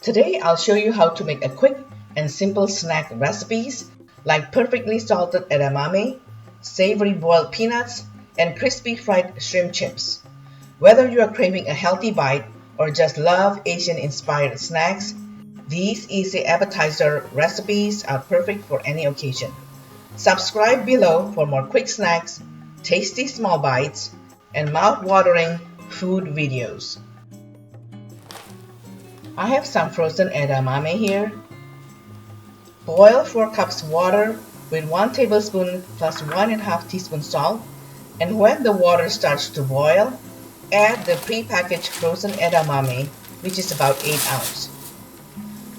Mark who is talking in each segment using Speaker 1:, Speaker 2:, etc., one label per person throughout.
Speaker 1: Today I'll show you how to make a quick and simple snack recipes like perfectly salted edamame, savory boiled peanuts, and crispy fried shrimp chips. Whether you are craving a healthy bite or just love Asian-inspired snacks, these easy appetizer recipes are perfect for any occasion. Subscribe below for more quick snacks, tasty small bites, and mouth-watering food videos. I have some frozen edamame here. Boil 4 cups water with 1 tablespoon plus 1½ teaspoon salt, and when the water starts to boil, add the pre-packaged frozen edamame, which is about 8 ounces.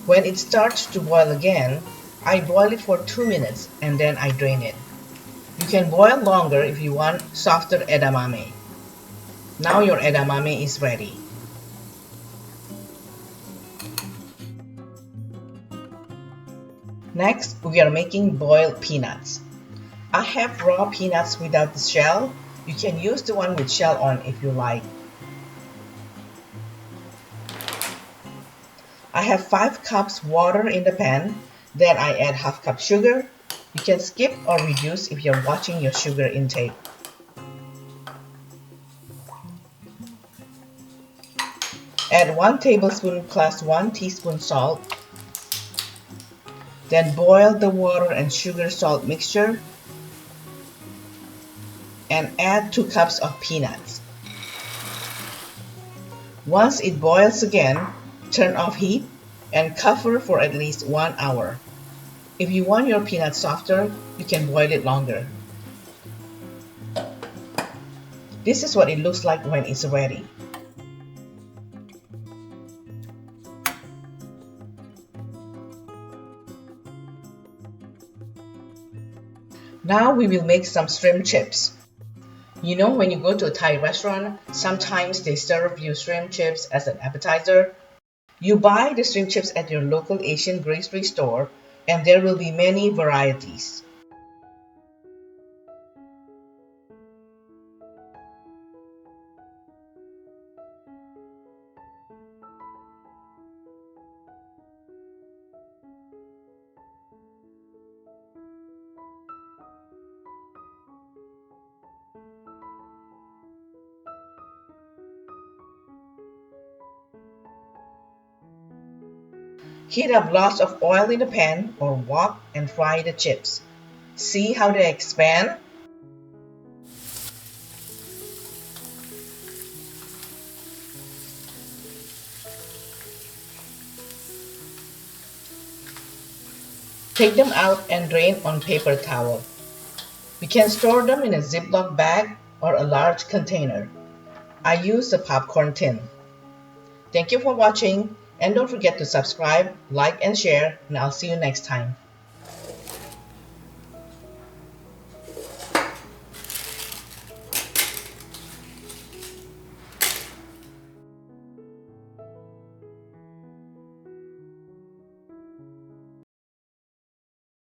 Speaker 1: When it starts to boil again, I boil it for 2 minutes and then I drain it. You can boil longer if you want softer edamame. Now your edamame is ready. Next, we are making boiled peanuts. I have raw peanuts without the shell. You can use the one with shell on if you like. I have 5 cups water in the pan. Then I add ½ cup sugar. You can skip or reduce if you're watching your sugar intake. Add 1 tablespoon plus 1 teaspoon salt. Then boil the water and sugar-salt mixture and add 2 cups of peanuts. Once it boils again, turn off heat and cover for at least 1 hour. If you want your peanuts softer, you can boil it longer. This is what it looks like when it's ready. Now we will make some shrimp chips. You know, when you go to a Thai restaurant, sometimes they serve you shrimp chips as an appetizer. You buy the shrimp chips at your local Asian grocery store and there will be many varieties. Heat up lots of oil in the pan or wok and fry the chips. See how they expand? Take them out and drain on paper towel. We can store them in a Ziploc bag or a large container. I use a popcorn tin. Thank you for watching, and don't forget to subscribe, like, and share, and I'll see you next time.